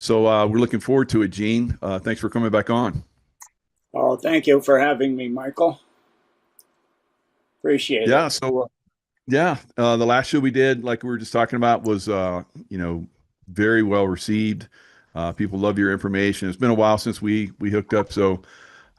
So we're looking forward to it, Gene. Thanks for coming back on. Oh, thank you for having me, Michael. Appreciate it. Yeah. The last show we did, like we were just talking about, was very well received. People love your information. It's been a while since we hooked up, so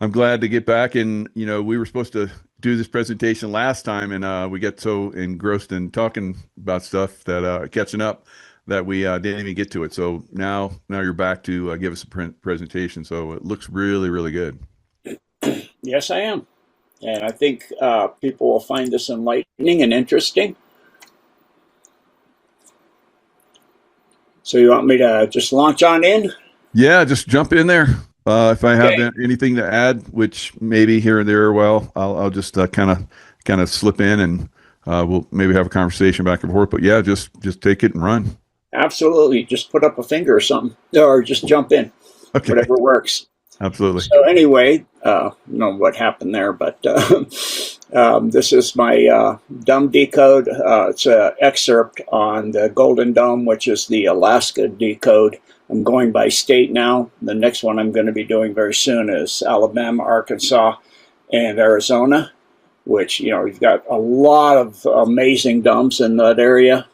I'm glad to get back. And we were supposed to do this presentation last time, and we got so engrossed in talking about stuff that catching up that we didn't even get to it. So now you're back to give us a presentation. So it looks really, really good. Yes, I am. And I think people will find this enlightening and interesting. So you want me to just launch on in? Yeah, just jump in there. If I have Okay. anything to add, which maybe here and there, well, I'll just kind of slip in, and we'll maybe have a conversation back and forth. But yeah, just take it and run. Absolutely. Just put up a finger or something, or just jump in, Okay, whatever works. absolutely. So anyway, I don't know what happened there, but this is my dumb decode. It's an excerpt on the Golden Dome, which is the Alaska decode. I'm going by state now. The next one I'm going to be doing very soon is Alabama, Arkansas, and Arizona, which, you've got a lot of amazing dumps in that area.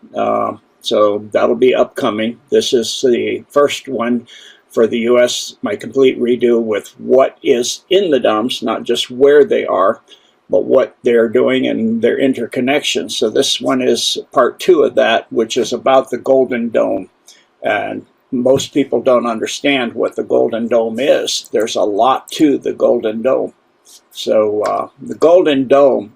So that'll be upcoming. This is the first one for the U.S., my complete redo with what is in the dumps, not just where they are, but what they're doing and their interconnections. So this one is part 2 of that, which is about the Golden Dome. And most people don't understand what the Golden Dome is. There's a lot to the Golden Dome. So the Golden Dome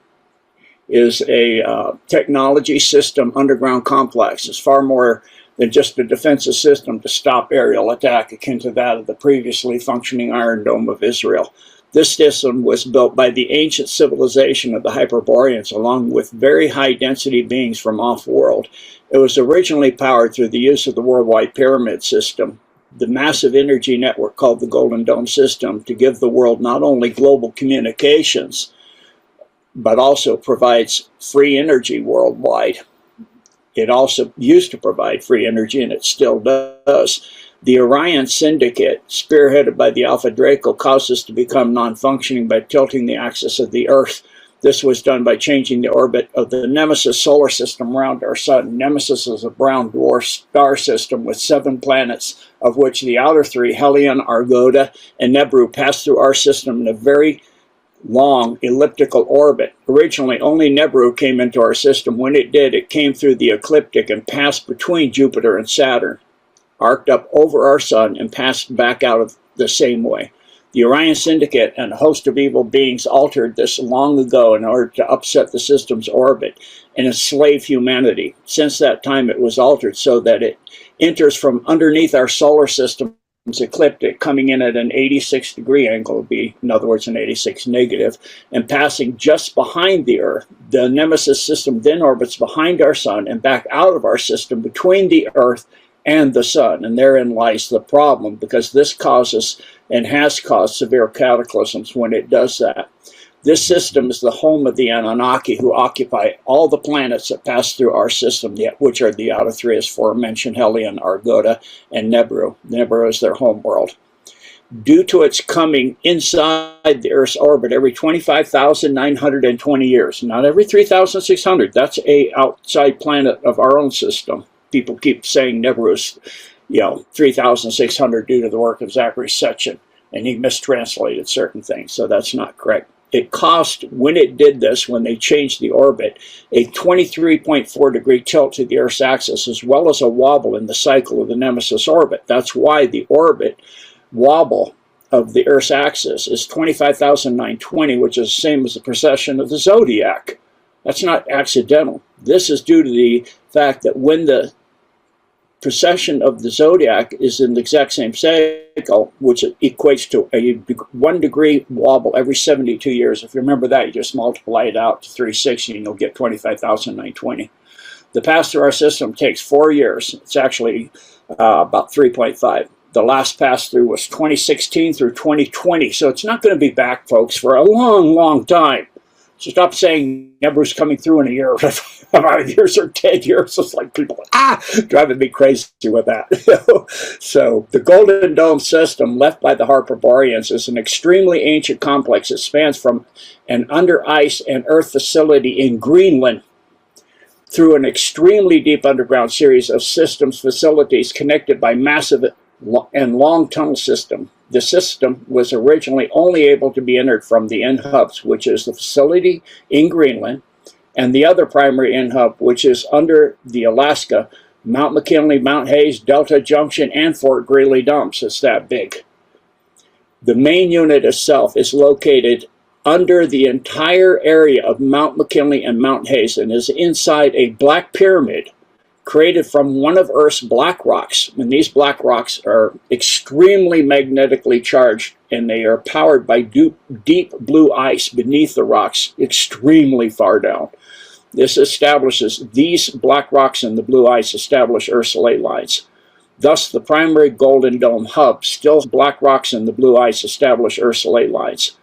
is a technology system underground complex. It's far more than just a defensive system to stop aerial attack, akin to that of the previously functioning Iron Dome of Israel. This system was built by the ancient civilization of the Hyperboreans, along with very high-density beings from off-world. It was originally powered through the use of the worldwide pyramid system, the massive energy network called the Golden Dome system, to give the world not only global communications, but also provides free energy worldwide. It also used to provide free energy, and it still does. The Orion Syndicate, spearheaded by the Alpha Draco, caused us to become non-functioning by tilting the axis of the Earth. This was done by changing the orbit of the Nemesis solar system around our sun. Nemesis is a brown dwarf star system with 7 planets, of which the outer 3, Helion, Argoda, and Nebru, pass through our system in a very long elliptical orbit. Originally, only Nebru came into our system. When it did, it came through the ecliptic and passed between Jupiter and Saturn, arced up over our sun, and passed back out of the same way. The Orion Syndicate and a host of evil beings altered this long ago in order to upset the system's orbit and enslave humanity. Since that time, it was altered so that it enters from underneath our solar system ecliptic, coming in at an 86-degree angle, would be, in other words, an 86 negative, and passing just behind the Earth. The Nemesis system then orbits behind our sun and back out of our system between the Earth and the sun. And therein lies the problem, because this causes and has caused severe cataclysms when it does that. This system is the home of the Anunnaki, who occupy all the planets that pass through our system, which are the outer 3, as aforementioned, Helion, Argoda, and Nebru. Nebru is their home world. Due to its coming inside the Earth's orbit every 25,920 years, not every 3,600, that's a outside planet of our own system. People keep saying Nebru is, 3,600 due to the work of Zachary Sitchin, and he mistranslated certain things, so that's not correct. It cost, when it did this, when they changed the orbit, a 23.4-degree tilt to the Earth's axis, as well as a wobble in the cycle of the Nemesis orbit. That's why the orbit wobble of the Earth's axis is 25,920, which is the same as the precession of the zodiac. That's not accidental. This is due to the fact that when the precession of the zodiac is in the exact same cycle, which equates to a 1-degree wobble every 72 years. If you remember that, you just multiply it out to 360 and you'll get 25,920. The pass through our system takes 4 years. It's actually about 3.5. The last pass through was 2016 through 2020, so it's not going to be back, folks, for a long, long time. Stop saying Nebu's coming through in a year, 5 years or 10 years. It's like people, driving me crazy with that. So the Golden Dome system left by the Hyperboreans is an extremely ancient complex. It spans from an under ice and earth facility in Greenland through an extremely deep underground series of systems facilities connected by massive and long tunnel system. The system was originally only able to be entered from the N-hubs, which is the facility in Greenland, and the other primary N-hub, which is under the Alaska, Mount McKinley, Mount Hayes, Delta Junction, and Fort Greely dumps. It's that big. The main unit itself is located under the entire area of Mount McKinley and Mount Hayes and is inside a black pyramid created from one of Earth's black rocks. And these black rocks are extremely magnetically charged, and they are powered by deep blue ice beneath the rocks, extremely far down. This establishes, these black rocks and the blue ice establish Earth's ley lines. Thus, the primary Golden Dome hub, still black rocks and the blue ice establish Earth's ley lines.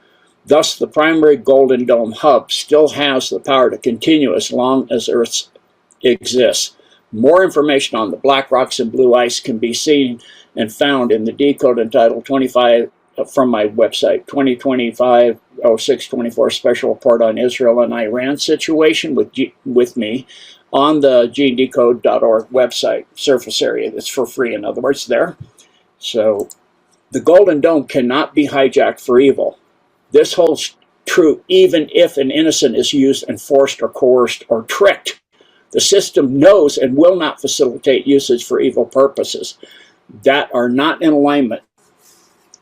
Thus, the primary Golden Dome hub still has the power to continue as long as Earth exists. More information on the black rocks and blue ice can be seen and found in the Decode entitled 25 from my website, 2025-06-24 Special Report on Israel and Iran Situation with me on the genedecode.org website, surface area. It's for free, in other words, there. So the Golden Dome cannot be hijacked for evil. This holds true even if an innocent is used and forced or coerced or tricked. The system knows and will not facilitate usage for evil purposes that are not in alignment,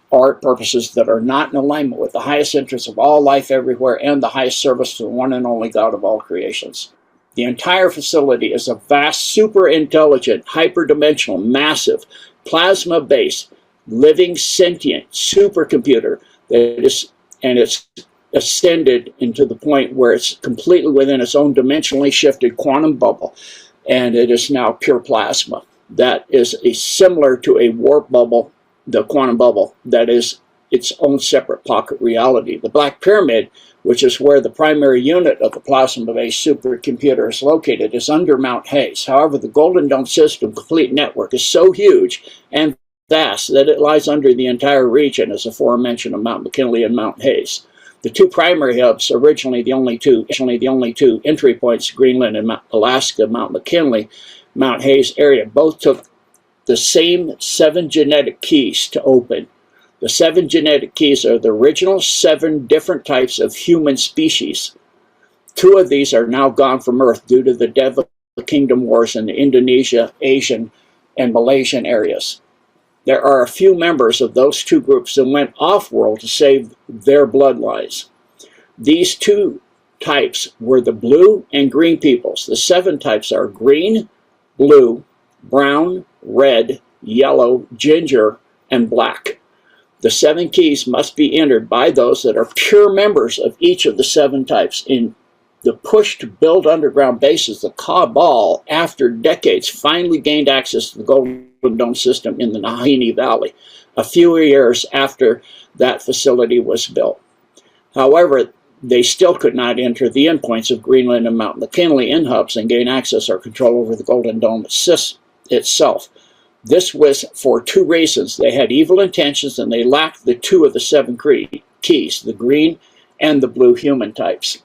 or purposes that are not in alignment with the highest interests of all life everywhere and the highest service to the one and only God of all creations. The entire facility is a vast, super intelligent, hyperdimensional, massive, plasma-based, living, sentient supercomputer that is, and it's ascended into the point where it's completely within its own dimensionally shifted quantum bubble, and it is now pure plasma. That is similar to a warp bubble, the quantum bubble, that is its own separate pocket reality. The Black Pyramid, which is where the primary unit of the plasma-based supercomputer is located, is under Mount Hayes. However, the Golden Dome system complete network is so huge and vast that it lies under the entire region, as aforementioned, of Mount McKinley and Mount Hayes. The two primary hubs, originally the only two entry points, Greenland and Alaska, Mount McKinley, Mount Hayes area, both took the same 7 genetic keys to open. The 7 genetic keys are the original 7 different types of human species. 2 of these are now gone from Earth due to the Devil Kingdom Wars in the Indonesia, Asian, and Malaysian areas. There are a few members of those 2 groups that went off-world to save their bloodlines. These 2 types were the blue and green peoples. The 7 types are green, blue, brown, red, yellow, ginger, and black. The 7 keys must be entered by those that are pure members of each of the 7 types. In the push to build underground bases, the cabal, after decades, finally gained access to the Golden Dome system in the Nahanni Valley, a few years after that facility was built. However, they still could not enter the endpoints of Greenland and Mount McKinley in hubs and gain access or control over the Golden Dome itself. This was for 2 reasons. They had evil intentions and they lacked the 2 of the 7 keys, the green and the blue human types.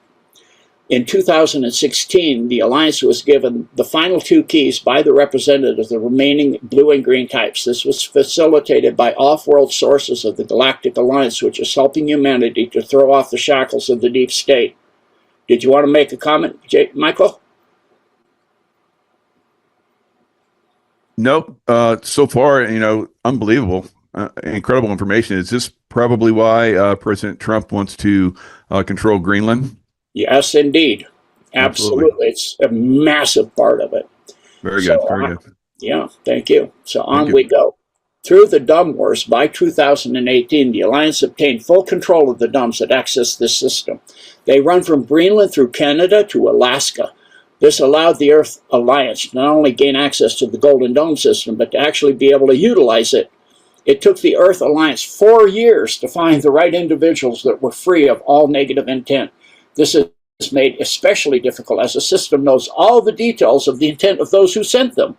In 2016, the Alliance was given the final 2 keys by the representatives of the remaining blue and green types. This was facilitated by off-world sources of the Galactic Alliance, which is helping humanity to throw off the shackles of the deep state. Did you want to make a comment, Michael? Nope. So far, unbelievable, incredible information. Is this probably why President Trump wants to control Greenland? Yes, indeed. Absolutely. It's a massive part of it. Very good. Very good. Yeah, thank you. So on we go. Through the dumb wars, by 2018, the Alliance obtained full control of the dumbs that access this system. They run from Greenland through Canada to Alaska. This allowed the Earth Alliance to not only gain access to the Golden Dome system, but to actually be able to utilize it. It took the Earth Alliance 4 years to find the right individuals that were free of all negative intent. This is made especially difficult as the system knows all the details of the intent of those who sent them.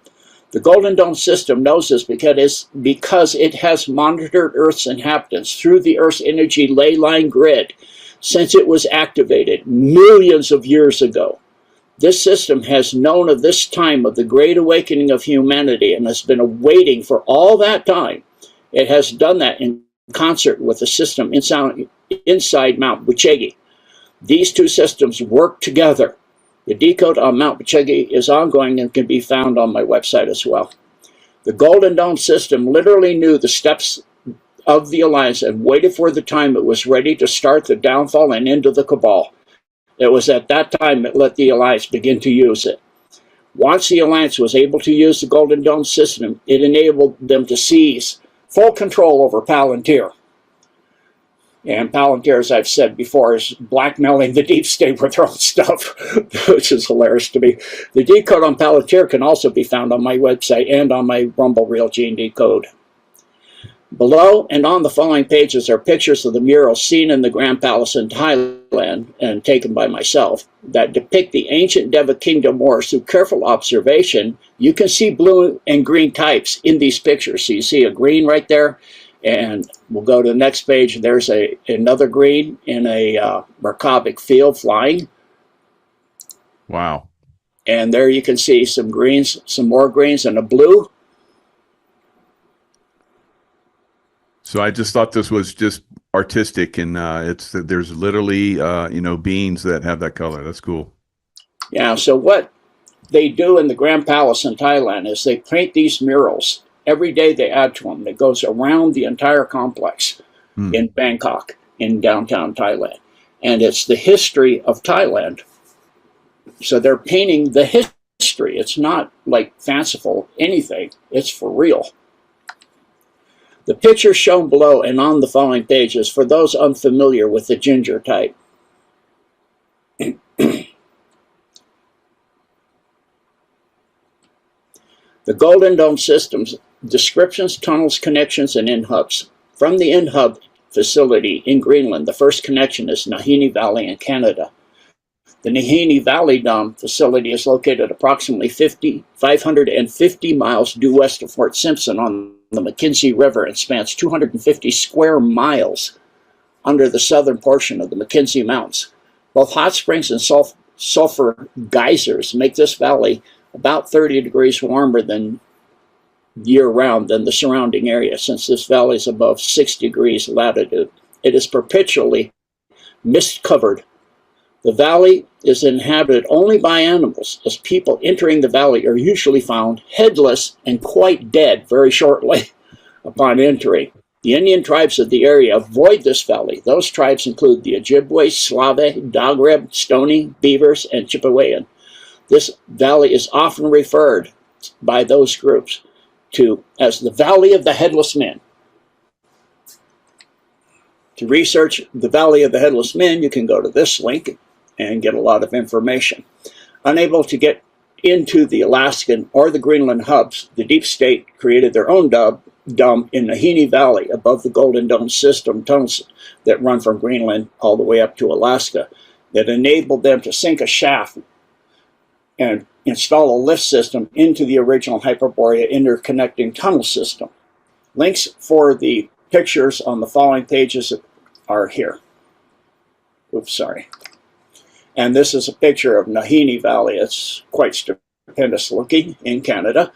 The Golden Dome system knows this because it has monitored Earth's inhabitants through the Earth's energy ley line grid since it was activated millions of years ago. This system has known of this time of the great awakening of humanity and has been awaiting for all that time. It has done that in concert with the system inside Mount Buchegi. These two systems work together. The Decode on Mount Buchegi is ongoing and can be found on my website as well. The Golden Dome system literally knew the steps of the Alliance and waited for the time it was ready to start the downfall and into the cabal. It was at that time it let the Alliance begin to use it. Once the Alliance was able to use the Golden Dome system, it enabled them to seize full control over Palantir. And Palantir, as I've said before, is blackmailing the deep state with their own stuff, which is hilarious to me. The Decode on Palantir can also be found on my website and on my Rumble Real Gene Decode. Below and on the following pages are pictures of the murals seen in the Grand Palace in Thailand and taken by myself that depict the ancient Deva Kingdom wars. Through careful observation, you can see blue and green types in these pictures. So you see a green right there. And we'll go to the next page. There's another green in a Merkabah field flying. Wow. And there you can see some greens, some more greens, and a blue. So I just thought this was just artistic, and there's literally beings that have that color. That's cool. Yeah. So what they do in the Grand Palace in Thailand is they paint these murals. Every day they add to them. It goes around the entire complex in Bangkok, in downtown Thailand. And it's the history of Thailand. So they're painting the history. It's not like fanciful anything. It's for real. The picture shown below and on the following pages for those unfamiliar with the ginger type. The Golden Dome systems, descriptions, tunnels, connections, and in-hubs. From the in-hub facility in Greenland, the first connection is Nahini Valley in Canada. The Nahini Valley Dome facility is located approximately 550 miles due west of Fort Simpson on the Mackenzie River and spans 250 square miles under the southern portion of the Mackenzie Mountains. Both hot springs and sulfur geysers make this valley about 30 degrees warmer than year-round than the surrounding area, since this valley is above 6 degrees latitude. It is perpetually mist-covered. The valley is inhabited only by animals, as people entering the valley are usually found headless and quite dead very shortly upon entering. The Indian tribes of the area avoid this valley. Those tribes include the Ojibwe, Slave, Dogreb, Stony, Beavers, and Chippewayan. This valley is often referred by those groups to as the Valley of the Headless Men. To research the Valley of the Headless Men, you can go to this link and get a lot of information. Unable to get into the Alaskan or the Greenland hubs, the Deep State created their own dome in Nahini Valley above the Golden Dome system tunnels that run from Greenland all the way up to Alaska that enabled them to sink a shaft and install a lift system into the original Hyperborea interconnecting tunnel system. Links for the pictures on the following pages are here. Oops, sorry. And this is a picture of Nahini Valley. It's quite stupendous looking in Canada.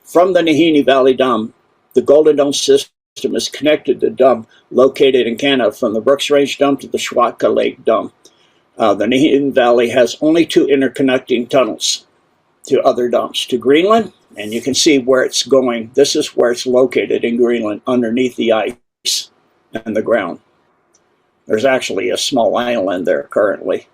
From the Nahini Valley Dome, the Golden Dome system is connected to Dome located in Canada from the Brooks Range Dome to the Schwatka Lake Dome. The Nahini Valley has only 2 interconnecting tunnels to other dumps, to Greenland, and you can see where it's going. This is where it's located in Greenland, underneath the ice and the ground. There's actually a small island there currently,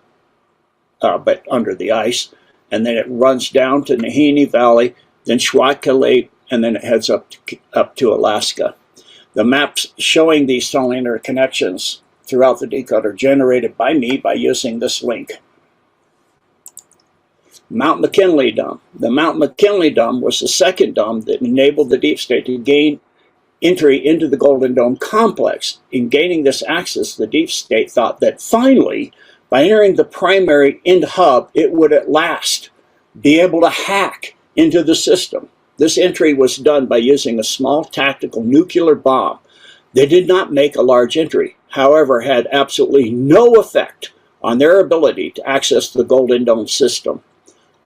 but under the ice. And then it runs down to Nahini Valley, then Schwatka Lake, and then it heads up to Alaska. The maps showing these tunnel interconnections throughout the Decode are generated by me by using this link. Mount McKinley Dome. The Mount McKinley Dome was the second dome that enabled the Deep State to gain entry into the Golden Dome complex. In gaining this access, the Deep State thought that finally By entering the primary end hub, it would at last be able to hack into the system. This entry was done by using a small tactical nuclear bomb. They did not make a large entry, however, had absolutely no effect on their ability to access the Golden Dome system.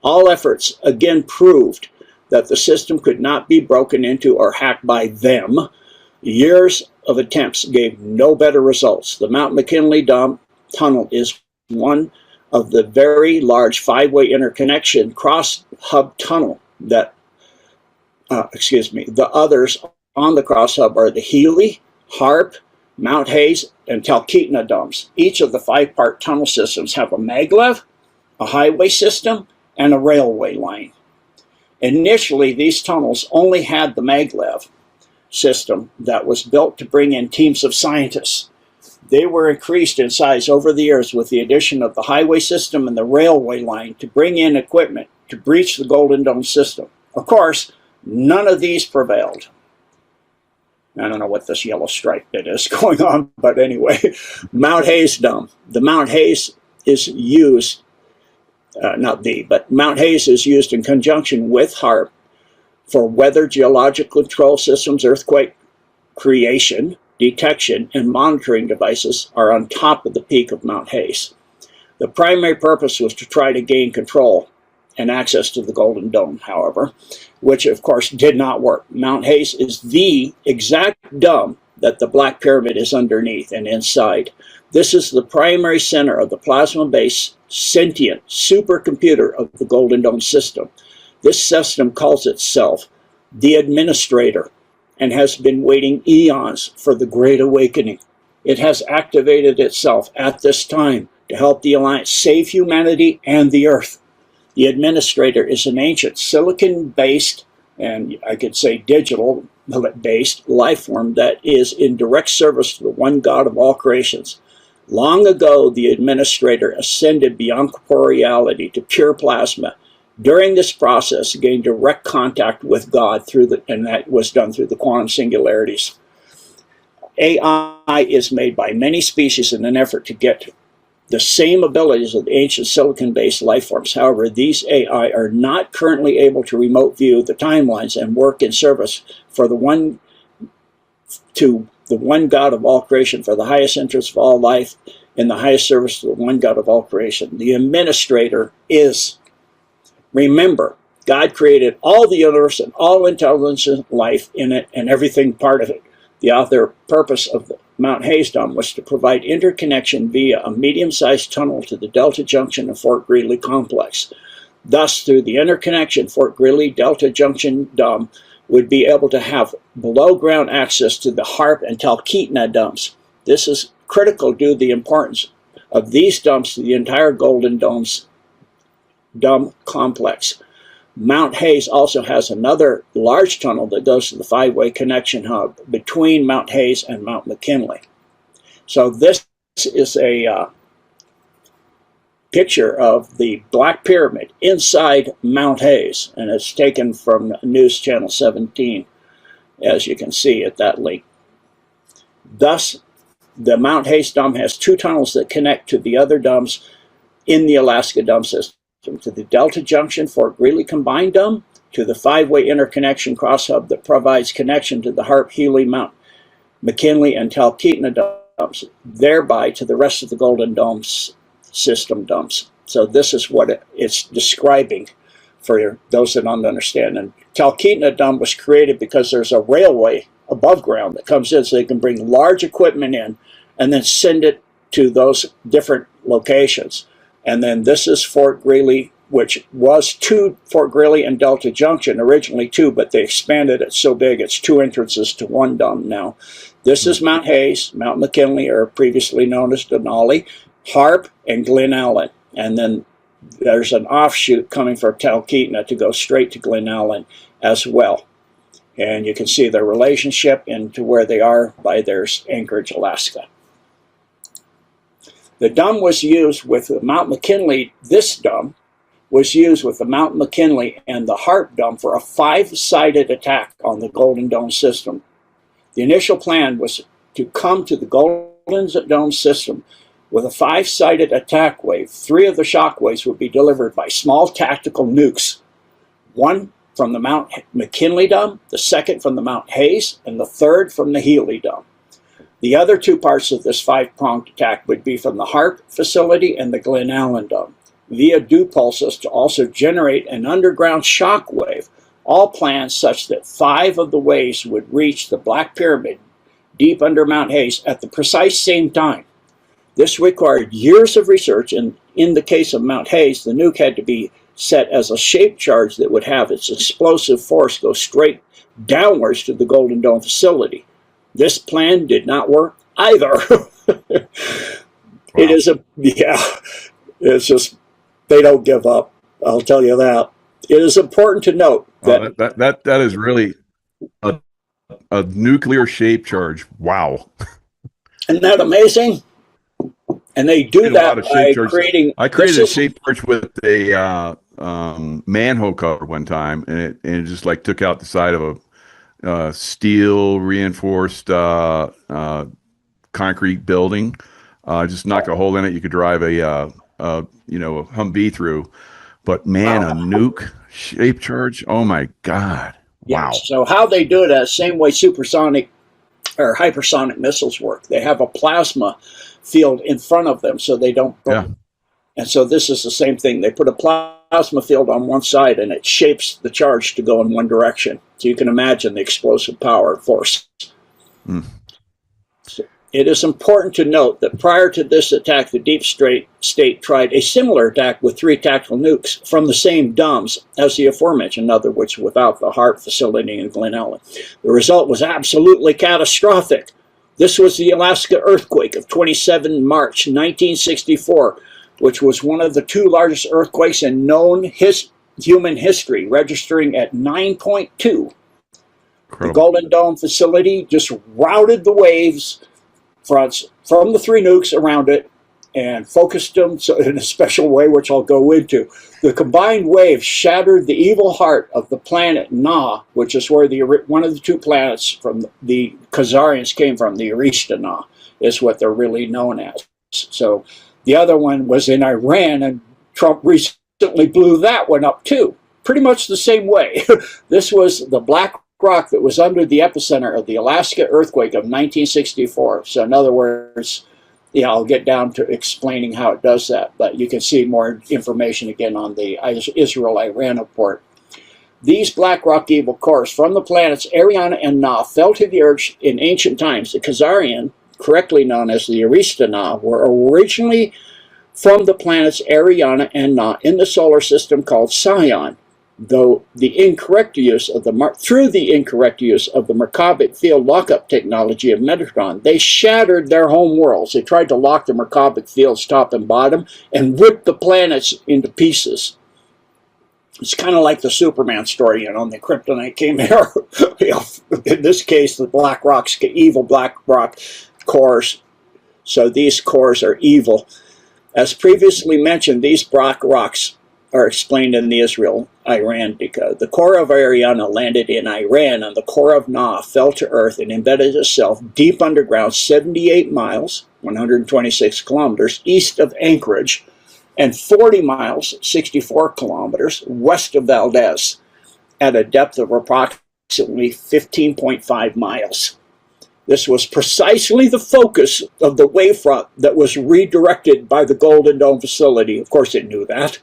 All efforts again proved that the system could not be broken into or hacked by them. Years of attempts gave no better results. The Mount McKinley Dome tunnel is one of the very large five-way interconnection cross-hub tunnel that, the others on the cross-hub are the Healy, Harp, Mount Hayes, and Talkeetna domes. Each of the five-part tunnel systems have a maglev, a highway system, and a railway line. Initially, these tunnels only had the maglev system that was built to bring in teams of scientists. They were increased in size over the years with the addition of the highway system and the railway line to bring in equipment to breach the Golden Dome system. Of course, none of these prevailed. I don't know what this yellow stripe bit is going on, but anyway, Mount Hayes Dome. The Mount Hayes is used, Mount Hayes is used in conjunction with HARP for weather, geological control systems, earthquake creation, detection, and monitoring devices are on top of the peak of Mount Hayes. The primary purpose was to try to gain control and access to the Golden Dome, however, which of course did not work. Mount Hayes is the exact dome that the Black Pyramid is underneath and inside. This is the primary center of the plasma-based sentient supercomputer of the Golden Dome system. This system calls itself the Administrator and has been waiting eons for the Great Awakening. It has activated itself at this time to help the Alliance save humanity and the Earth. The Administrator is an ancient silicon-based, and I could say digital-based life form that is in direct service to the one God of all creations. Long ago, the Administrator ascended beyond corporeality to pure plasma. During this process, gained direct contact with God and that was done through the quantum singularities. AI is made by many species in an effort to get the same abilities of the ancient silicon-based life forms. However, these AI are not currently able to remote view the timelines and work in service for the one God of all creation, for the highest interest of all life, in the highest service to the one God of all creation. The Administrator is, remember, God created all the universe and all intelligent life in it and everything part of it. The other purpose of the Mount Hayes Dome was to provide interconnection via a medium-sized tunnel to the Delta Junction and Fort Greely complex. Thus, through the interconnection, Fort Greely Delta Junction Dome would be able to have below-ground access to the Harp and Talkeetna domes. This is critical due to the importance of these domes to the entire Golden Dome's dome complex. Mount Hayes also has another large tunnel that goes to the five-way connection hub between Mount Hayes and Mount McKinley. So this is a picture of the Black Pyramid inside Mount Hayes, and it's taken from News Channel 17, as you can see at that link. Thus, the Mount Hayes Dome has two tunnels that connect to the other domes in the Alaska Dome system, to the Delta Junction Fort Greely Combined Dome, to the five-way interconnection cross-hub that provides connection to the Harp, Healy, Mount McKinley, and Talkeetna domes, thereby to the rest of the Golden Dome system domes. So this is what it's describing for those that don't understand. And Talkeetna Dome was created because there's a railway above ground that comes in so they can bring large equipment in and then send it to those different locations. And then this is Fort Greely, which was two, Fort Greely and Delta Junction, originally two, but they expanded it so big it's two entrances to one dome now. This is Mount Hayes, Mount McKinley, or previously known as Denali, Harp, and Glen Allen. And then there's an offshoot coming from Talkeetna to go straight to Glen Allen as well. And you can see their relationship into where they are by their Anchorage, Alaska. The dome was used with the Mount McKinley, this dome was used with the Mount McKinley and the Harp Dome for a five-sided attack on the Golden Dome system. The initial plan was to come to the Golden Dome system With a 5-sided attack wave, 3 of the shock waves would be delivered by small tactical nukes. One from the Mount McKinley Dome, the second from the Mount Hayes, and the third from the Healy Dome. The other 2 parts of this 5-pronged attack would be from the Hart facility and the Glen Allen Dome, via dew pulses to also generate an underground shock wave, all planned such that 5 of the waves would reach the Black Pyramid deep under Mount Hayes at the precise same time. This required years of research, and in the case of Mount Hayes, the nuke had to be set as a shaped charge that would have its explosive force go straight downwards to the Golden Dome facility. This plan did not work either. It is it's just, they don't give up, I'll tell you that. It is important to note that that is really a nuclear shape charge. Wow. Isn't that amazing? And they do that by creating. I created a shape charge with a manhole cover one time, and it just like took out the side of a steel reinforced concrete building. Just knock a hole in it. You could drive a Humvee through. But man, a nuke shape charge. Oh my God! Wow. Yeah, so how they do it, same way supersonic or hypersonic missiles work. They have a plasma field in front of them so they don't burn. Yeah. And so this is the same thing. They put a plasma field on one side and it shapes the charge to go in one direction. So you can imagine the explosive power and force. So it is important to note that prior to this attack, the Deep State tried a similar attack with 3 tactical nukes from the same DUMBS as the aforementioned, other which without the Hart facility in Glen Allen. The result was absolutely catastrophic. This was the Alaska earthquake of 27 March 1964, which was one of the 2 largest earthquakes in known human history, registering at 9.2. Incredible. The Golden Dome facility just routed the waves from the 3 nukes around it and focused them in a special way, which I'll go into. The combined waves shattered the evil heart of the planet Na, which is where one of the 2 planets from the Khazarians came from. The Arista Na is what they're really known as. So the other one was in Iran, and Trump recently blew that one up too. Pretty much the same way. This was the black rock that was under the epicenter of the Alaska earthquake of 1964. So in other words, I'll get down to explaining how it does that, but you can see more information again on the Israel-Iran report. These black rock evil cores from the planets Ariana and Na fell to the earth in ancient times. The Khazarian, correctly known as the Arista Na, were originally from the planets Ariana and Na in the solar system called Scion. Though the incorrect use of the Merkabit field lockup technology of Metatron, they shattered their home worlds. They tried to lock the Merkabit fields top and bottom and ripped the planets into pieces. It's kind of like the Superman story, when the kryptonite came here. In this case, the black rocks, evil black rock cores. So these cores are evil. As previously mentioned, these black rocks are explained in the Israel-Iran Decode. The core of Ariana landed in Iran, and the core of Na fell to earth and embedded itself deep underground 78 miles, 126 kilometers, east of Anchorage, and 40 miles, 64 kilometers, west of Valdez, at a depth of approximately 15.5 miles. This was precisely the focus of the wavefront that was redirected by the Golden Dome facility. Of course, it knew that.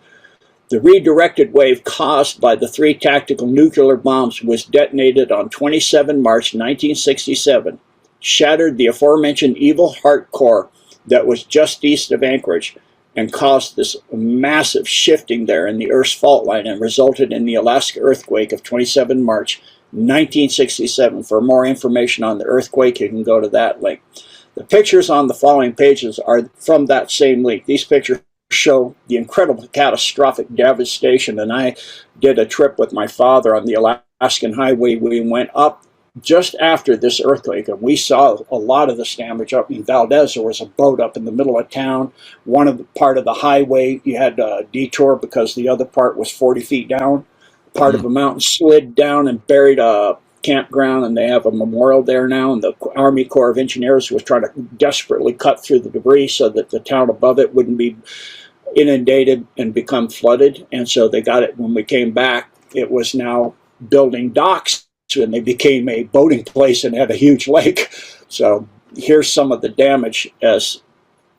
The redirected wave caused by the 3 tactical nuclear bombs was detonated on 27 March 1967, shattered the aforementioned evil heart core that was just east of Anchorage, and caused this massive shifting there in the Earth's fault line and resulted in the Alaska earthquake of 27 March 1967. For more information on the earthquake, you can go to that link. The pictures on the following pages are from that same link. These pictures show the incredible catastrophic devastation, and I did a trip with my father on the Alaskan highway. We went up just after this earthquake, and we saw a lot of this damage up in Valdez. There was a boat up in the middle of town. Part of the highway, you had a detour because the other part was 40 feet down. Part of the mountain slid down and buried a campground, and they have a memorial there now, and the Army Corps of Engineers was trying to desperately cut through the debris so that the town above it wouldn't be inundated and become flooded. And so they got it. When we came back, it was now building docks, and they became a boating place and had a huge lake. So here's some of the damage as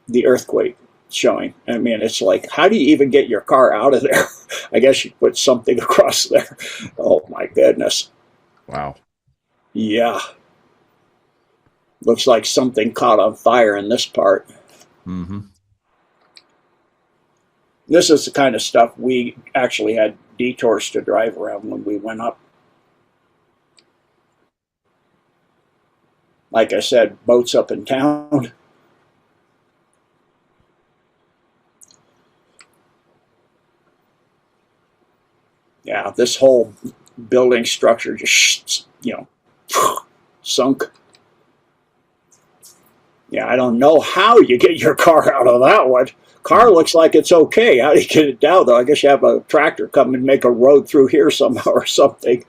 the earthquake showing. I mean, it's like, how do you even get your car out of there? I guess you put something across there. Oh my goodness. Wow. Yeah. Looks like something caught on fire in this part. Mm-hmm. This is the kind of stuff we actually had detours to drive around when we went up. Like I said, boats up in town. Yeah, this whole building structure just, sunk. Yeah, I don't know how you get your car out of that one. Car looks like it's okay. How do you get it down, though? I guess you have a tractor come and make a road through here somehow or something.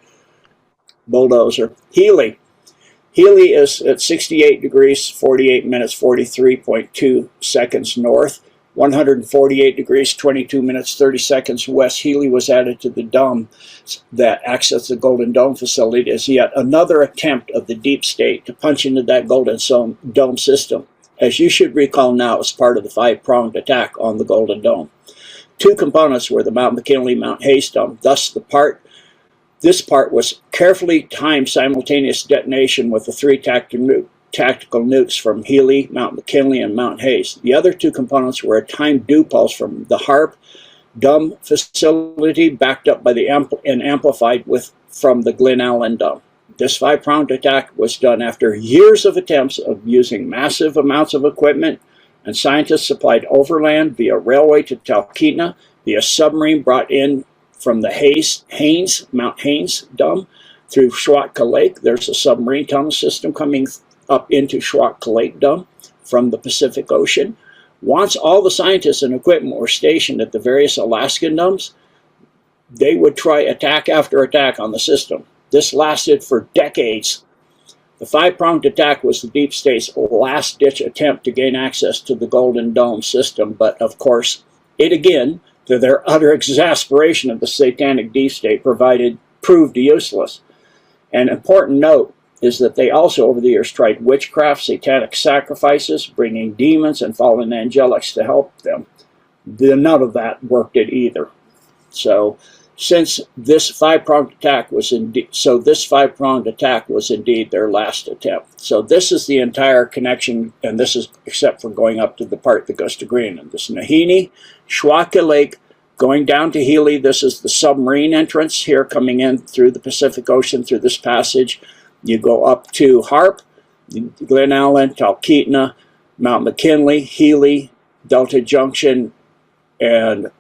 Bulldozer. Healy. Healy is at 68 degrees, 48 minutes, 43.2 seconds north. 148 degrees, 22 minutes, 30 seconds west. Healy was added to the dome that access the Golden Dome facility as yet another attempt of the deep state to punch into that Golden Dome system. As you should recall now, as part of the five-pronged attack on the Golden Dome. Two components were the Mount McKinley, Mount Hayes dome. Thus, this part was carefully timed simultaneous detonation with the three tactical nukes from Healy, Mount McKinley, and Mount Hayes. The other two components were a timed dew pulse from the HARP dome facility, backed up by and amplified from the Glen Allen dome. This five-pronged attack was done after years of attempts of using massive amounts of equipment, and scientists supplied overland via railway to Talkeetna, via submarine brought in from the Mount Haynes dome through Schwatka Lake. There's a submarine tunnel system coming up into Schwatka Lake dome from the Pacific Ocean. Once all the scientists and equipment were stationed at the various Alaskan domes, they would try attack after attack on the system. This lasted for decades. The five-pronged attack was the deep state's last-ditch attempt to gain access to the Golden Dome system, but of course, it again, to their utter exasperation of the satanic deep state, proved useless. An important note is that they also over the years tried witchcraft, satanic sacrifices, bringing demons and fallen angelics to help them. None of that worked it either. So since this five-pronged attack was indeed their last attempt. So this is the entire connection, and this is except for going up to the part that goes to Greenland. This is Nahini, Schwatka Lake, going down to Healy. This is the submarine entrance here coming in through the Pacific Ocean through this passage. You go up to HARP, Glen Allen, Talkeetna, Mount McKinley, Healy, Delta Junction, and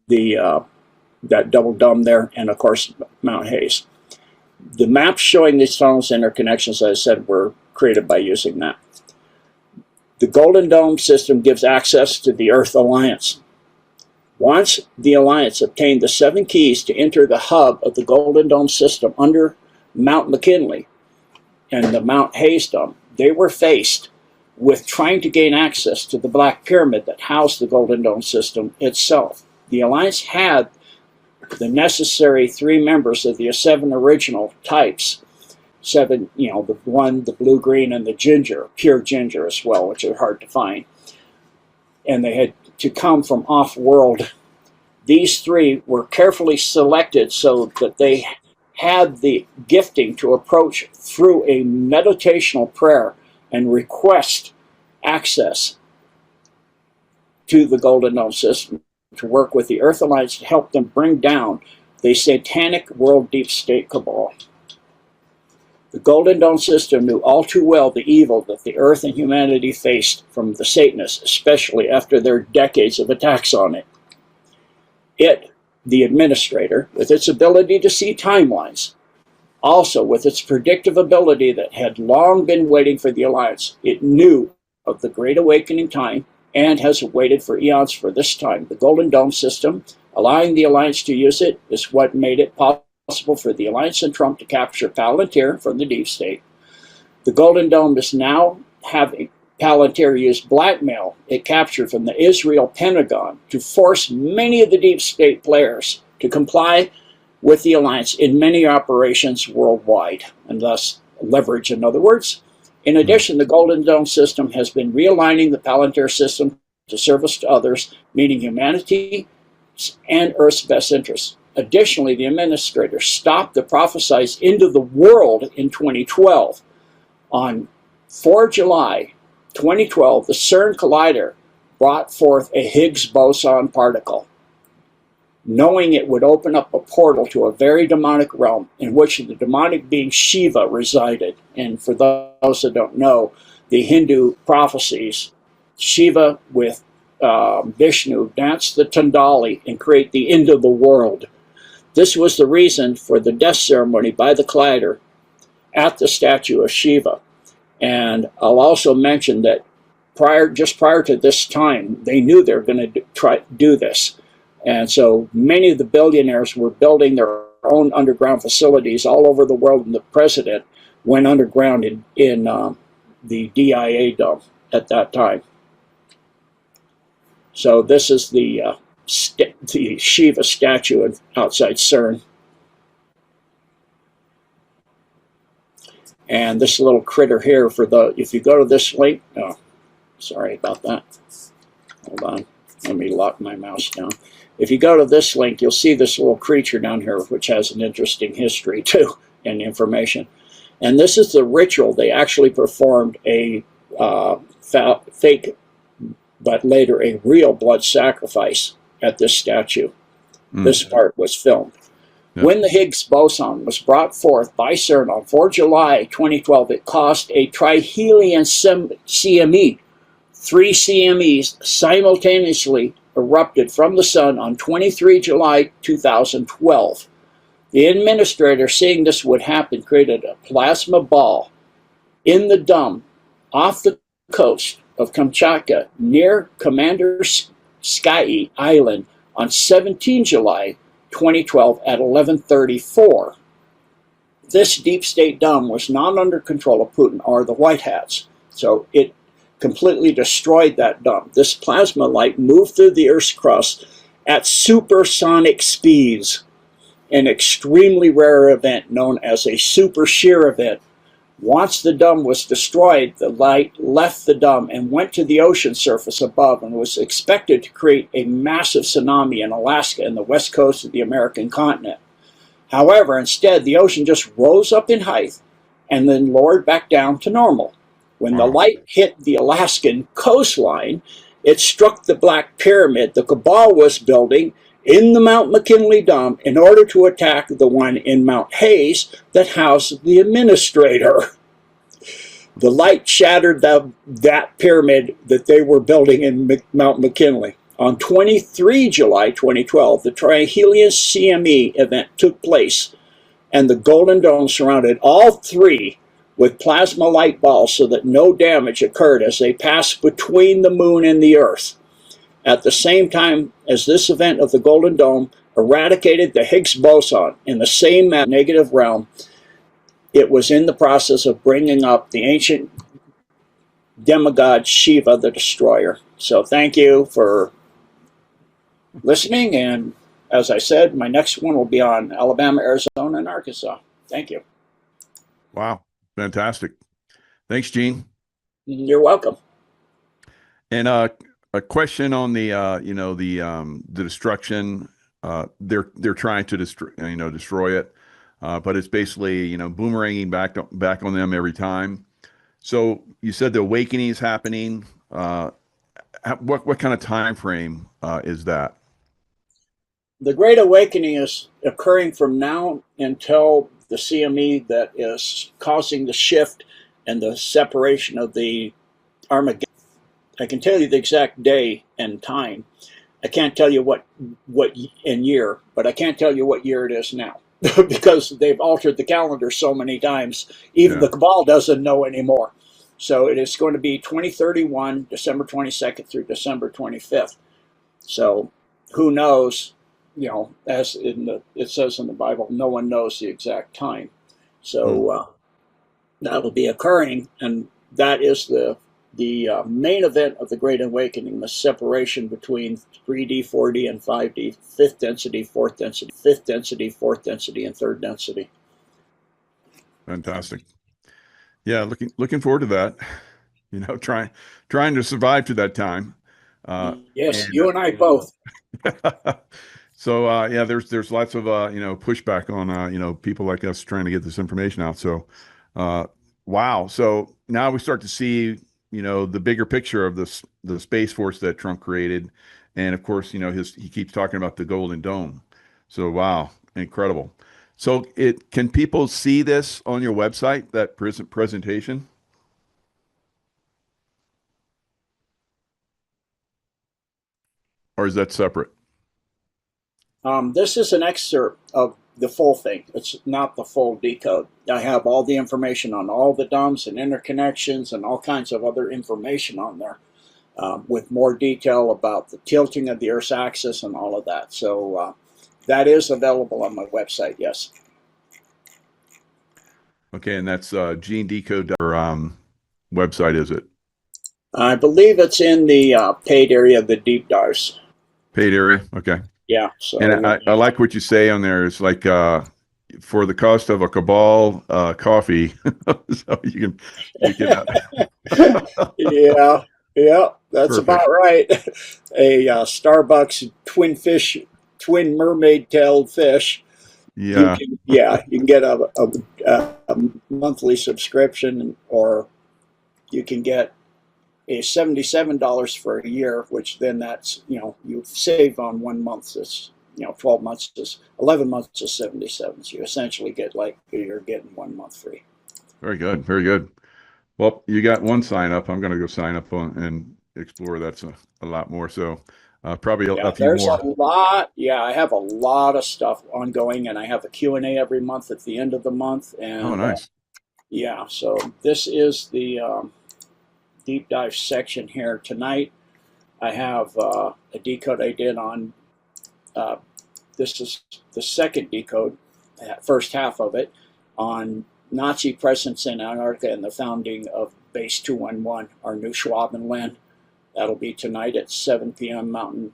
that double dome there, and of course Mount Hayes. The maps showing these tunnels interconnections, as I said, were created by using that. The Golden Dome system gives access to the Earth Alliance. Once the Alliance obtained the 7 keys to enter the hub of the Golden Dome system under Mount McKinley and the Mount Hayes dome, they were faced with trying to gain access to the Black Pyramid that housed the Golden Dome system itself. The Alliance had the necessary 3 members of the 7 original types. 7, the one, the blue, green, and the ginger, pure ginger as well, which are hard to find. And they had to come from off-world. These 3 were carefully selected so that they had the gifting to approach through a meditational prayer and request access to the Golden Dome system, to work with the Earth Alliance to help them bring down the satanic world deep state cabal. The Golden Dome system knew all too well the evil that the Earth and humanity faced from the Satanists, especially after their decades of attacks on it. It, the administrator, with its ability to see timelines, also with its predictive ability that had long been waiting for the Alliance, it knew of the Great Awakening time and has waited for eons for this time. The Golden Dome system, allowing the Alliance to use it, is what made it possible for the Alliance and Trump to capture Palantir from the deep state. The Golden Dome is now having Palantir use blackmail it captured from the Israel Pentagon to force many of the deep state players to comply with the Alliance in many operations worldwide, and thus leverage, in other words. In addition, the Golden Dome system has been realigning the Palantir system to service to others, meaning humanity and Earth's best interests. Additionally, the administrator stopped the prophesized end of the world in 2012. On 4 July 2012, the CERN collider brought forth a Higgs boson particle, knowing it would open up a portal to a very demonic realm in which the demonic being Shiva resided. And for those that don't know, the Hindu prophecies, Shiva with Vishnu dance the Tandali and create the end of the world. This was the reason for the death ceremony by the collider at the statue of Shiva. And I'll also mention that just prior to this time, they knew they were going to try to do this. And so many of the billionaires were building their own underground facilities all over the world, and the president went underground in the DIA dome at that time. So this is the Shiva statue outside CERN. And this little critter here, if you go to this link, oh, sorry about that. Hold on, let me lock my mouse down. If you go to this link, you'll see this little creature down here, which has an interesting history too, and information. And this is the ritual. They actually performed a fake, but later a real blood sacrifice at this statue. This part was filmed. Yeah. When the Higgs boson was brought forth by CERN on 4 July 2012, it caused a trihelion CME. 3 CMEs simultaneously erupted from the sun on 23 July 2012. The administrator, seeing this would happen, created a plasma ball in the dome off the coast of Kamchatka near Commander Sky Island on 17 July 2012 at 11:34. This deep state dome was not under control of Putin or the White Hats, so it completely destroyed that dome. This plasma light moved through the Earth's crust at supersonic speeds, an extremely rare event known as a super shear event. Once the dome was destroyed, the light left the dome and went to the ocean surface above and was expected to create a massive tsunami in Alaska and the west coast of the American continent. However, instead, the ocean just rose up in height and then lowered back down to normal. When the light hit the Alaskan coastline, it struck the Black Pyramid the Cabal was building in the Mount McKinley Dome in order to attack the one in Mount Hayes that housed the administrator. The light shattered that pyramid that they were building in Mount McKinley. On 23 July 2012, the trihelion CME event took place, and the Golden Dome surrounded all 3 with plasma light balls so that no damage occurred as they passed between the moon and the Earth. At the same time as this event of the Golden Dome eradicated the Higgs boson in the same negative realm, it was in the process of bringing up the ancient demigod Shiva the Destroyer. So thank you for listening, and as I said, my next one will be on Alabama, Arizona, and Arkansas. Thank you. Wow. Fantastic. Thanks, Gene. You're welcome. And a question on the the destruction. They're trying to destroy it, but it's basically boomeranging back on them every time. So you said the awakening is happening. What kind of time frame is that? The Great Awakening is occurring from now until the CME that is causing the shift and the separation of the Armageddon. I can tell you the exact day and time. I can't tell you what in year, but I can't tell you what year it is now because they've altered the calendar so many times. Even the Cabal doesn't know anymore. So it is going to be 2031, December 22nd through December 25th. So who knows as it says in the Bible, no one knows the exact time. Hmm. So that'll be occurring, and that is the main event of the Great Awakening, the separation between 3D, 4D, and 5D, fifth density, fourth density, and third density. Fantastic. Yeah, looking forward to that. Trying to survive to that time. Yes, And you and I both. so yeah, there's lots of pushback on people like us trying to get this information out. So uh, wow. So now we start to see the bigger picture of the Space Force that Trump created, and of course he keeps talking about the Golden Dome. So wow, incredible. So can people see this on your website, that presentation, or is that separate? This is an excerpt of the full thing. It's not the full decode. I have all the information on all the DUMBs and interconnections and all kinds of other information on there, with more detail about the tilting of the Earth's axis and all of that. So that is available on my website, yes. Okay, and that's Gene Decode website, is it? I believe it's in the paid area of the deep dives. Paid area. Okay. Yeah, And so I like what you say on there. It's like for the cost of a Cabal coffee, so you can yeah, yeah, that's perfect. about right. A Starbucks twin mermaid-tailed fish. Yeah, You can get a monthly subscription, or you can get a $77 for a year, which then that's you save on 1 month. It's 12 months is 11 months is 77. So you essentially get like you're getting 1 month free. very good, very good. Well, you got one sign up. I'm going to go sign up on and explore. That's a lot more. So probably a Yeah, few there's a more. lot. Yeah, I have a lot of stuff ongoing, and I have a Q&A every month at the end of the month. Oh, And nice. yeah, so this is the deep dive section here tonight. I have a decode I did on. Uh, this is the second decode, first half of it, on Nazi presence in Antarctica and the founding of Base 211, our new Schwabenland. That'll be tonight at 7 p.m. Mountain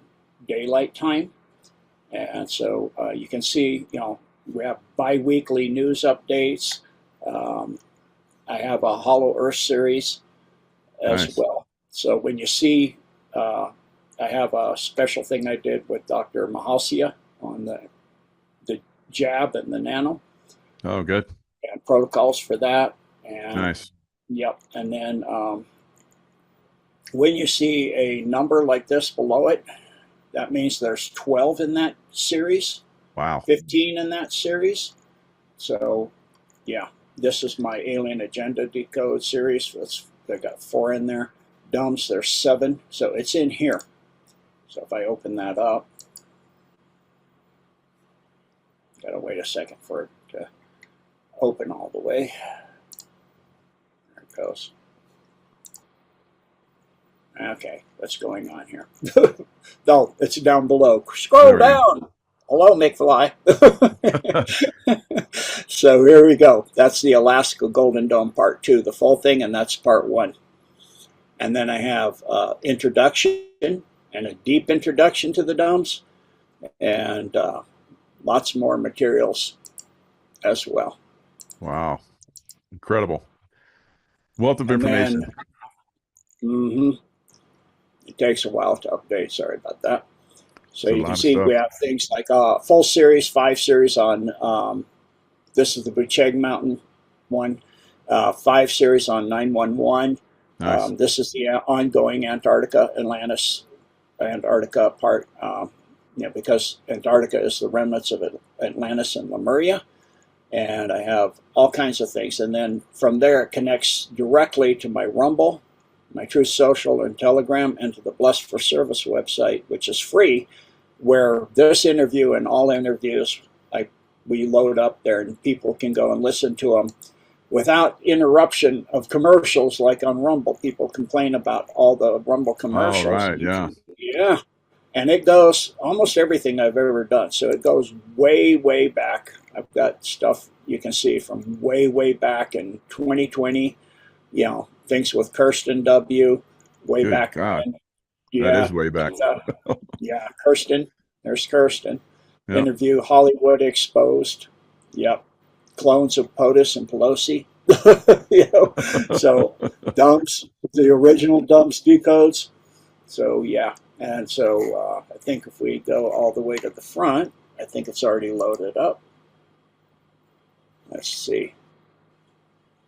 Daylight Time. And so you can see, we have bi-weekly news updates. Um, I have a Hollow Earth series as Nice. well. So when you see, I have a special thing I did with Dr. Mahalsia on the jab and the nano Oh, good. and protocols for that. And Nice. yep. And then when you see a number like this below it, that means there's 12 in that series, Wow. 15 in that series. So, yeah, this is my Alien Agenda Decode series. They got 4 in there. DUMBS, there's 7. So it's in here. So if I open that up, gotta wait a second for it to open all the way. There it goes. Okay, what's going on here? No, it's down below. Scroll down. Hello, McFly. So here we go. That's the Alaska Golden Dome Part 2, the full thing, and that's Part 1. And then I have introduction and a deep introduction to the domes, and lots more materials as well. Wow. Incredible. Wealth of And information. then it takes a while to update. Sorry about that. So It's a you lot can of see stuff. we have things like full series, 5 series on, this is the Bucheg Mountain one, 5 series on 911. Nice. This is the ongoing Antarctica part, because Antarctica is the remnants of Atlantis and Lemuria. And I have all kinds of things. And then from there, it connects directly to my Rumble, my Truth Social, and Telegram, and to the Blessed for Service website, which is free, where this interview and all interviews we load up there, and people can go and listen to them without interruption of commercials like on Rumble. People complain about all the Rumble All commercials. right. Yeah. Yeah. And it goes almost everything I've ever done. So it goes way, way back. I've got stuff you can see from way, way back in 2020. You know, things with Kirsten W. way Good back God, when. that Yeah, is way back. yeah, Kirsten. There's Kirsten. Yeah. Interview Hollywood Exposed. Yep. Clones of POTUS and Pelosi. You know, so dumps, the original dumps decodes. So yeah, and so I think if we go all the way to the front, I think it's already loaded up. Let's see.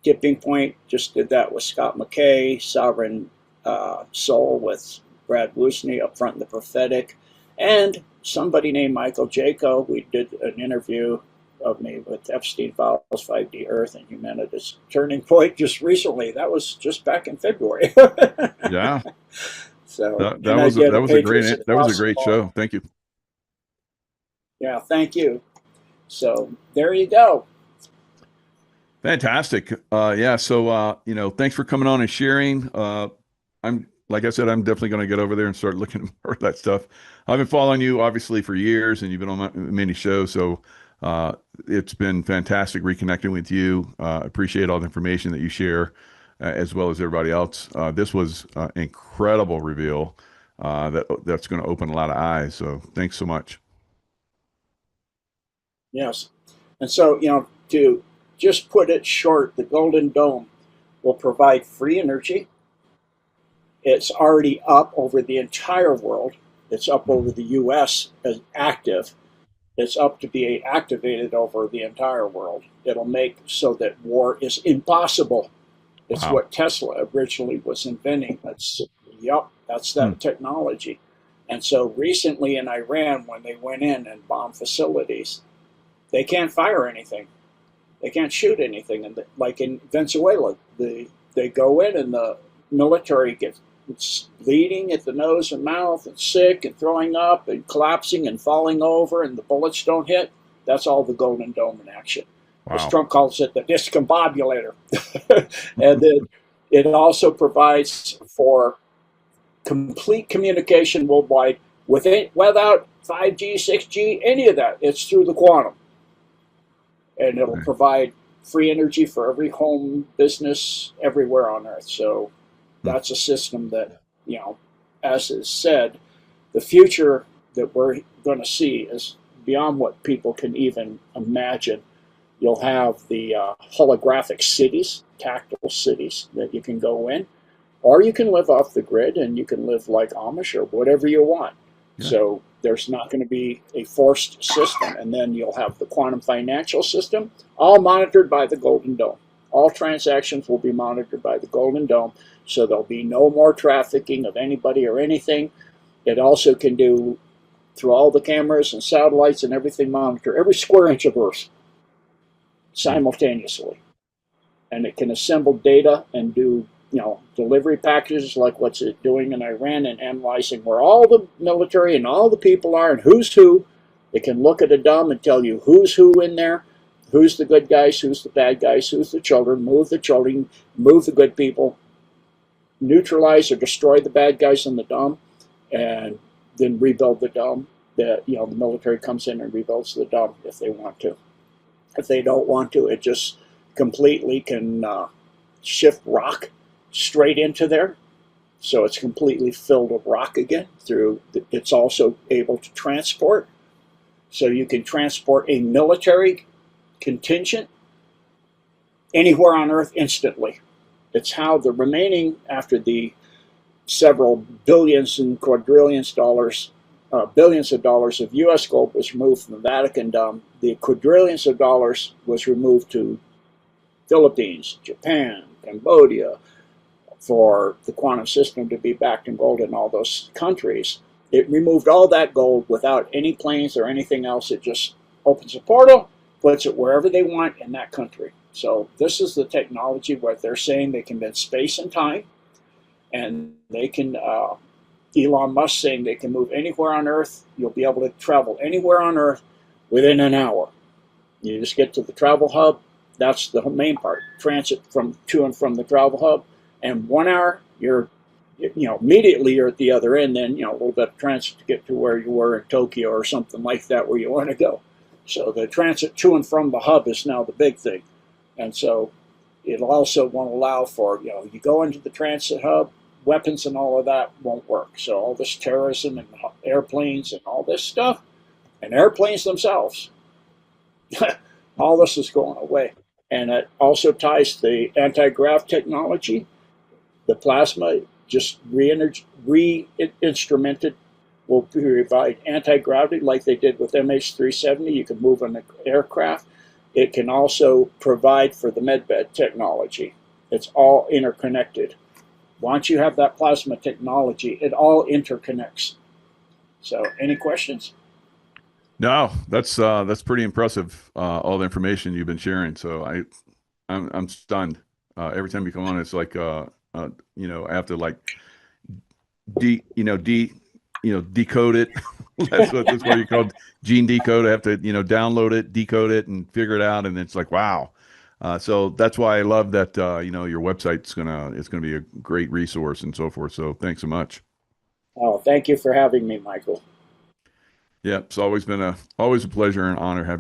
Tipping Point just did that with Scott McKay. Sovereign Soul with Brad Woosney up front in the prophetic, and somebody named Michael Jaco. We did an interview of me with Epstein Files, 5D Earth, and Humanity's Turning Point just recently. That was just back in February. Yeah. So, That, and I did a Patriots that was a Across the great Bar. show. Thank you. Yeah, thank you. So there you go. Fantastic. Yeah. So, thanks for coming on and sharing. Like I said, I'm definitely going to get over there and start looking more at that stuff. I've been following you obviously for years, and you've been on many shows. So, it's been fantastic reconnecting with you. Appreciate all the information that you share, as well as everybody else. This was incredible reveal that's going to open a lot of eyes. So, thanks so much. Yes. And so, to just put it short, the Golden Dome will provide free energy. It's already up over the entire world. It's up over the US as active. It's up to be activated over the entire world. It'll make so that war is impossible. It's Wow. what Tesla originally was inventing. That's that technology. And so recently in Iran, when they went in and bombed facilities, they can't fire anything. They can't shoot anything. And like in Venezuela, they go in and the military gets bleeding at the nose and mouth and sick and throwing up and collapsing and falling over and the bullets don't hit. That's all the Golden Dome in action. As Wow. Trump calls it, the discombobulator. And then it also provides for complete communication worldwide without 5G, 6G, any of that. It's through the quantum. And it'll provide free energy for every home, business, everywhere on Earth. So that's a system that, as is said, the future that we're going to see is beyond what people can even imagine. You'll have the holographic cities, tactile cities that you can go in, or you can live off the grid and you can live like Amish or whatever you want. Yeah. So there's not going to be a forced system. And then you'll have the quantum financial system, all monitored by the Golden Dome. All transactions will be monitored by the Golden Dome. So there'll be no more trafficking of anybody or anything. It also can do, through all the cameras and satellites and everything, monitor every square inch of Earth simultaneously. And it can assemble data and do delivery packages like what's it doing in Iran and analyzing where all the military and all the people are and who's who. It can look at a dome and tell you who's who in there, who's the good guys, who's the bad guys, who's the children, move the good people, neutralize or destroy the bad guys in the dome, and then rebuild the dome. The military comes in and rebuilds the dome if they want to. If they don't want to, it just completely can shift rock straight into there. So it's completely filled with rock again. It's also able to transport. So you can transport a military contingent anywhere on Earth instantly. It's how the remaining, after the several billions and quadrillions dollars, billions of dollars of U.S. gold was removed from the Vatican Dome, the quadrillions of dollars was removed to Philippines, Japan, Cambodia, for the quantum system to be backed in gold in all those countries. It removed all that gold without any planes or anything else. It just opens a portal, puts it wherever they want in that country. So this is the technology where they're saying they can bend space and time, and they can, Elon Musk saying they can move anywhere on Earth. You'll be able to travel anywhere on Earth within an hour. You just get to the travel hub. That's the main part. Transit to and from the travel hub. And 1 hour, you're immediately you're at the other end. Then a little bit of transit to get to where you were in Tokyo or something like that, where you want to go. So the transit to and from the hub is now the big thing, and so it'll also won't allow for you go into the transit hub, weapons and all of that won't work. So all this terrorism and airplanes and all this stuff, and airplanes themselves, all this is going away. And it also ties the anti-grav technology. The plasma just re-instrumented will provide anti-gravity like they did with MH370. You can move an aircraft. It can also provide for the medbed technology. It's all interconnected. Once you have that plasma technology, it all interconnects. So, any questions? No, that's pretty impressive. All the information you've been sharing. So I'm stunned. Every time you come on, it's like I have to like decode it. That's what you call gene decode. I have to download it, decode it, and figure it out. And it's like wow. So that's why I love that your website's gonna be a great resource and so forth. So thanks so much. Oh, thank you for having me, Michael. Yeah, it's always a pleasure and honor having